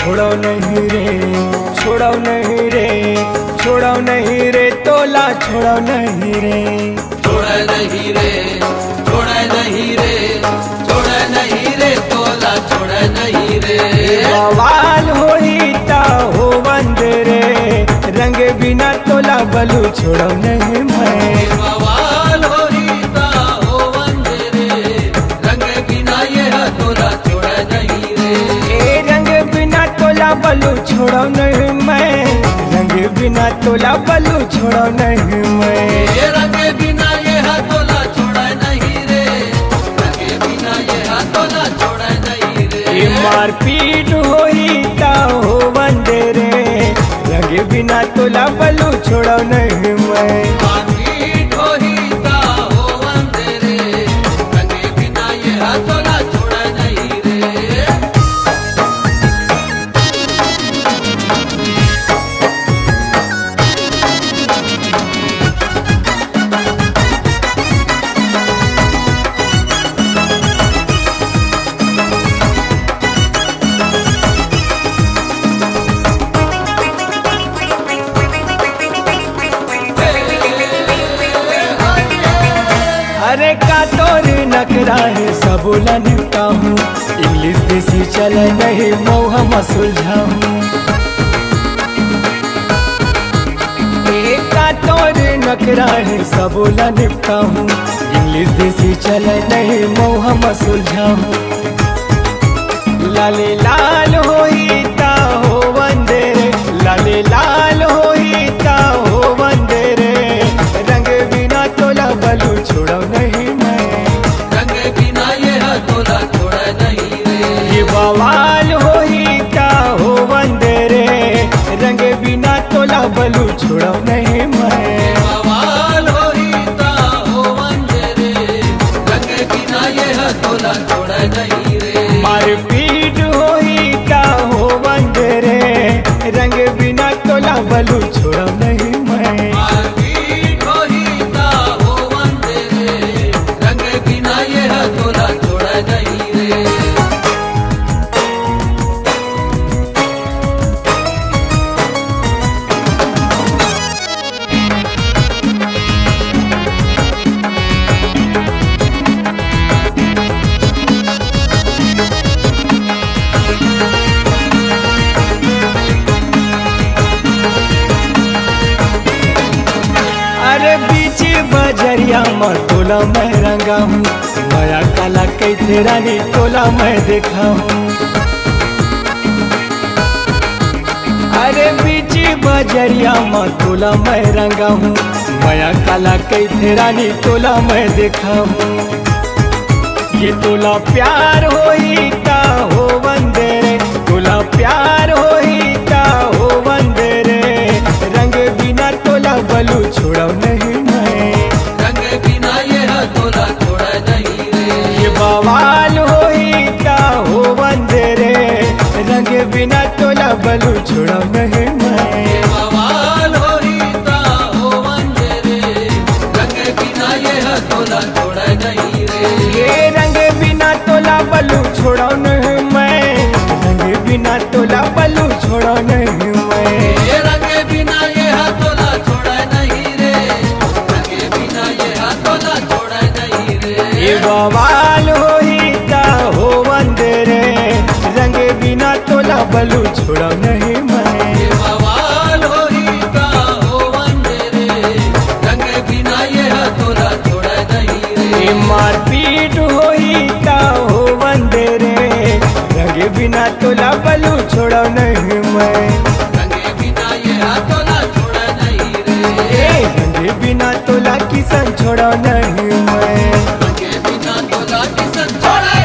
छोड़ो नहीं रे, छोड़ो नहीं रे, छोड़ो नहीं रे तोला छोड़ो नहीं रे, छोड़े नहीं रे, छोड़े नहीं रे, छोड़े नहीं रे तोला छोड़े नहीं रे। बवाल होई ता हो बंद रे, रंग बिना तोला बलू छोड़ो नहीं मैं। बवाल होई ता हो बंद रे, रंग बिना ये तोला छोड़े नहीं रे। ए रंग बिना तोला बलू छोड़ो नहीं मैं, रंग बिना तोला बलू छोड़ो नहीं मैं। ये रंग बिना ये तोला छोड़े नहीं रे, रंग बिना ये तोला छोड़े नहीं रे। मारपीट होई ता हो बंद रे, रंग बिना तोला बलू छोड़ो नहीं मैं। मारपीट होई ता हो बंद रे, रंग बिना ये तोला छोड़े नहीं रे। अरे का तोर नखरा है सबूला निपटा हूँ, इंग्लिश देसी चले नहीं मौहा में सुलझाऊँ। का तोर नखरा है सबूला निपटा हूँ, इंग्लिश देसी चले नहीं मौहा में सुलझाऊँ। लाले लाल होई ता हो बंदे रे, लाले लाल होई ता हो बंदे रे, रंग बिना तोला बलू छोड़ो नहीं मैं। रंग बिना ये तोला छोड़े नहीं रे। ये बवाल होई ता हो बंदे रे, रंग बिना तोला बलू छोड़ो नहीं मैं। बवाल होई ता हो बंद रे, रंग बिना ये तोला छोड़े नहीं रे। मारपीट होई ता हो बंदे रे, रंग बिना तोला बलू छोड़ो नहीं मैं। मारपीट होई ता हो बंद रे, रंग बिना ये तोला छोड़े नहीं रे। अरे बीच बजरिया में तोला मैं रंगा हूँ, नया काला कैथे रानी तोला मैं देखा हूँ। अरे बीच बजरिया में तोला मैं रंगा हूँ, नया काला कैथे रानी तोला मैं देखा हूँ। ये तोला प्यार होई ता हो बंदे रे, तोला प्यार होई ता हो बंदे रे, रंग बिना तोला बलू छोड़ो नहीं मैं। रंग बिना ये तोला छोड़े नहीं रे। ये बवाल होई ता हो बंदे रे, रंग बिना तोला बलू छोड़ो नहीं मैं। बवाल होई ता हो बंद रे, रंग बिना ये तोला छोड़े नहीं रे। ये रंग बिना तोला बलू छोड़ो नहीं मैं, रंग बिना तोला बलू छोड़ो नहीं मैं। ये रंग बिना ये तोला छोड़े नहीं रे, रंग बिना ये तोला छोड़े नहीं रे। ये बवाल होई ता हो बंदे रे, रंग बिना तोला बलू छोड़ो नहीं मैं। ये बवाल होई ता हो बंद रे, रंग बिना ये तोला छोड़े नहीं रे। ये मारपीट होई ता हो बंदे रे, रंग बिना तोला बलू छोड़ो नहीं मैं। रंग बिना ये तोला छोड़े नहीं रे। ए रंग बिना तोला किसन छोड़ो नहीं मैं। रंग बिना तोला किसन छोड़े